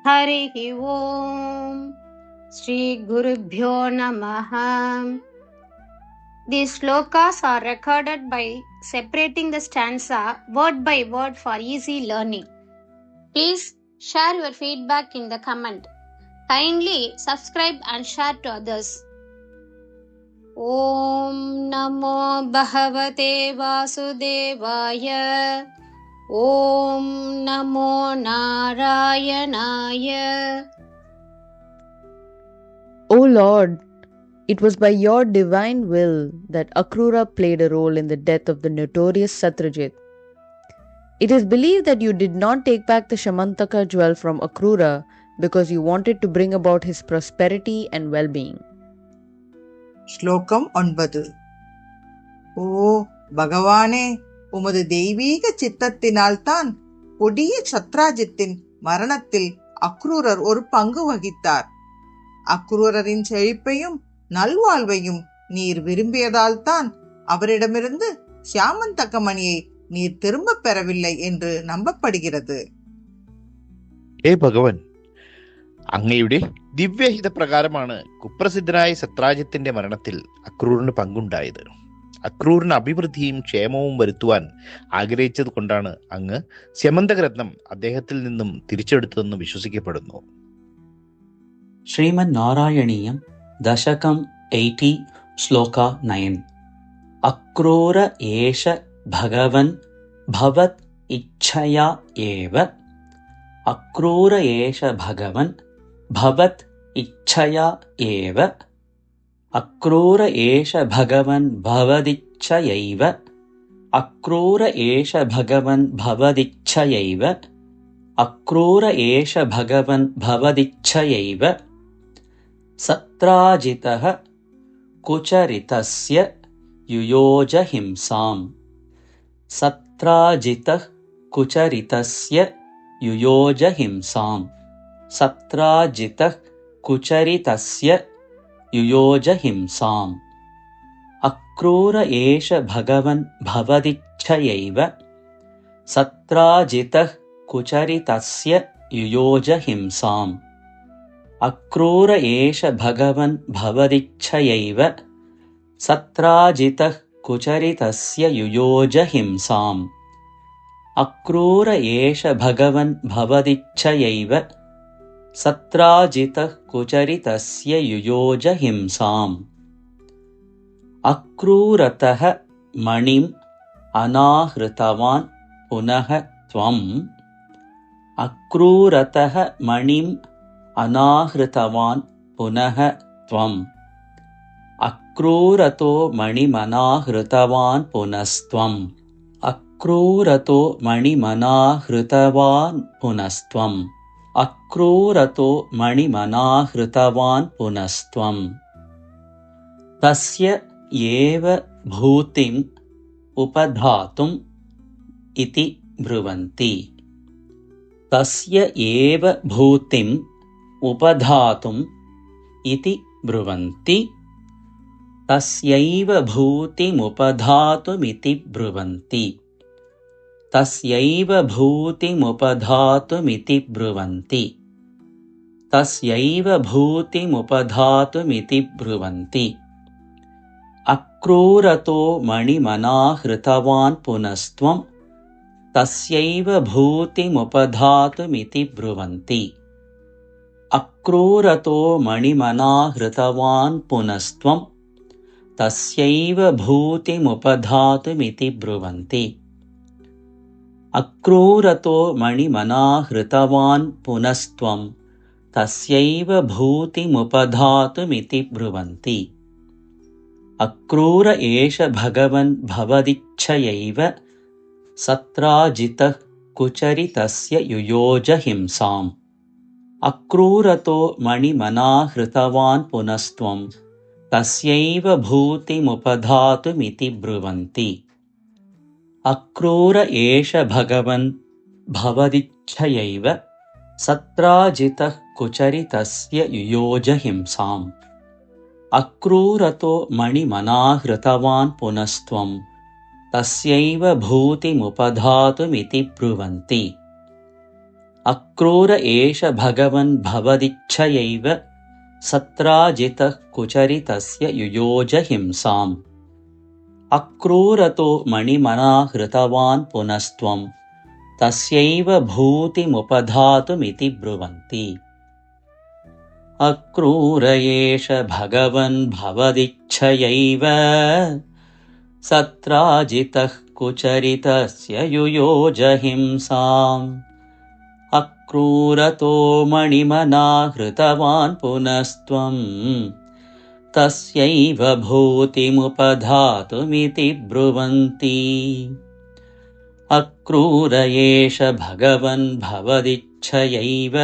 हरिः ओम् श्रीगुरुभ्यो नमः. These slokas are recorded by separating the stanza word by word for easy learning. Please share your feedback in the comment. Kindly subscribe and share to others. Om Namo Bhagavate Vasudevaya. Om Namo Narayanaya. O Lord, it was by your divine will that Akrura played a role in the death of the notorious Satrajit. It is believed that you did not take back the Shamantaka jewel from Akrura because you wanted to bring about his prosperity and well-being. ஸ்லோகம் 9. ஓ பகவானே, உமது தெய்வீக சித்தத்தினால்தான் கொடிய சத்ராஜித்தின் மரணத்தில் அக்ரூரர் ஒரு பங்கு வகித்தார். அக்ரூரரின் செழிப்பையும் நல்வாழ்வையும் நீர் விரும்பியதால்தான் அவரிடமிருந்து சியாமந்தக மணியை நீர் திரும்ப பெறவில்லை என்று നമ്പപ്പെടുகிறது. ഭഗവൻ, അങ്ങയുടെ ദിവ്യഹിത പ്രകാരമാണ് കുപ്രസിദ്ധനായ സത്രാജിത്തിന്റെ മരണത്തിൽ അക്രൂറിന് പങ്കുണ്ടായത്. അക്രൂറിന് അഭിവൃദ്ധിയും ക്ഷേമവും വരുത്തുവാൻ ആഗ്രഹിച്ചത് കൊണ്ടാണ് അങ്ങ് സ്യമന്തകരത്നം അദ്ദേഹത്തിൽ നിന്നും തിരിച്ചെടുത്തതെന്ന് വിശ്വസിക്കപ്പെടുന്നു. ശ്രീമൻ നാരായണീയം ദശകം 80 ശ്ലോക 9. അക്രൂര ഏഷ ഭഗവൻ ഭവത് ഇച്ഛയാ ഏവ. അക്രൂര ഏഷ ഭഗവൻ ഭവത് ഇച്ഛയാ ഏവ. അക്രൂര ഏഷ ഭഗവൻ ഭവദിച്ഛയൈവ. അക്രൂര ഏഷ ഭഗവൻ ഭവദിച്ഛയൈവ. അക്രൂര ഏഷ ഭഗവൻ ഭവദിച്ഛയൈവ. സത്രാജിതഃ കുചരിതസ്യ യുയോജ ഹിംസാം. സത്രാജിതഃ കുചരിതസ്യ യുയോജ ഹിംസാം. സത്രാജിതഃ കുചരിതസ്യ യുയോജ ഹിംസാം. അക്രൂര ഏഷ ഭഗവൻ ഭവദിച്ഛയൈവ. സത്രാജിതഃ കുചരിതസ്യ യുയോജ ഹിംസാം. അക്രൂര ഏഷ ഭഗവൻ ഭവദിച്ഛയൈവ. സത്രാജിതഃ കുചരിതസ്യ യുയോജ ഹിംസാം. അക്രൂര ഏഷ ഭഗവൻ ഭവദിച്ഛയൈവ. സത്രാജിതഃ കുചരിതസ്യ യുയോജ ഹിംസാം. അക്രൂരതഃ മണിം അനാഹൃതവാൻ പുനഃ ത്വം. അക്രൂരതഃ മണിം അനാഹൃതവാൻ പുനഃ ത്വം. അക്രൂരതോ മണിമനാഹൃതവാൻ പുനസ്ത്വം. അക്രൂരതോ മണിമനാഹൃതവാൻ പുനസ്ത്വം. അക്രൂരതോ മണിമനാഹൃതവാൻ പുനസ്ത്വം. തസ്യ ഏവ ഭൂതിം ഉപധാതും ഇതി ബ്രുവന്തി. തസ്യ ഏവ ഭൂതിം ഉപധാതും ഇതി ബ്രുവന്തി. തസ്യൈവ ഭൂതിമുപധാതുമിതി ബ്രുവന്തി. തസ്യൈവ ഭൂതിമുപധാതുമിതി ബ്രുവന്തി. തസ്യൈവ ഭൂതിമുപധാതുമിതി ബ്രുവന്തി. അക്രൂരതോ മണിമനാഹൃതവാൻ പുനസ്ത്വം. തസ്യൈവ ഭൂതിമുപധാതുമിതി ബ്രുവന്തി. അക്രൂരതോ മണിമനാഹൃതവാൻ പുനസ്ത്വം. തസ്യൈവ ഭൂതിമുപധാതുമിതി ബ്രുവന്തി. അക്രൂരതോ മണിമനാഹൃതവാൻ പുനസ്ത്വം. തസ്യൈവ ഭൂതിമുപധാതുമിതി ബ്രുവന്തി. അക്രൂര ഏഷ ഭഗവൻ ഭവദിച്ഛയൈവ. സത്രാജിതഃ കുചരിതസ്യ യുയോജ ഹിംസാം. അക്രൂരതോ മണിമനാഹൃതവാൻ പുനസ്ത്വം. തസ്യൈവ ഭൂതിമുപധാതുമിതി ബ്രുവന്തി. അക്രൂര ഏഷ ഭഗവൻ ഭവദിച്ഛയൈവ. സത്രാജിതഃ കുചരിതസ്യ യുയോജ ഹിംസാം. അക്രൂരതോ മണിമനാഹൃതവാൻ പുനസ്ത്വം. തസ്യൈവ ഭൂതിമുപധാതുമിതി ബ്രുവന്തി. अक्रूर एष भगवन् भवदिच्छयैव सत्राजितः कुचरितस्य युयोज हिंसाम् अक्रूरतो मणिमना हृतवान् पुनस्त्वं तस्यैव भूतिमुपधातुमिति ब्रुवन्ति अक्रूर एष भगवन् भवदिच्छयैव सत्राजितः कुचरितस्य युयोज हिंसाम् अक्रूरतो मणिमना हृतवान् पुनस्त्वं तस्यैव भूतिमुपधातुमिति ब्रुवन्ति अक्रूर एष भगवन् भवदिच्छयैव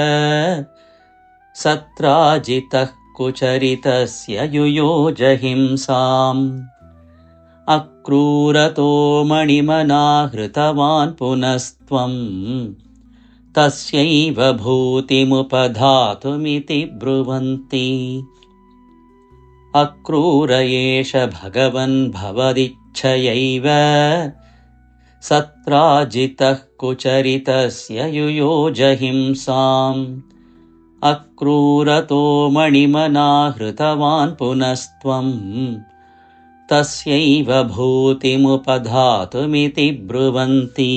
सत्राजितः कुचरितस्य युयोज हिंसाम् अक्रूरतो मणिमना हृतवान् पुनस्त्वं तस्यैव भूतिमुपधातुमिति ब्रुवन्ति अक्रूर एष भगवन् भवदिच्छयैव सत्राजितः कुचरितस्य युयोज हिंसाम् अक्रूरतो मणिमना हृतवान् पुनस्त्वं तस्यैव भूतिमुपधातुमिति ब्रुवन्ति।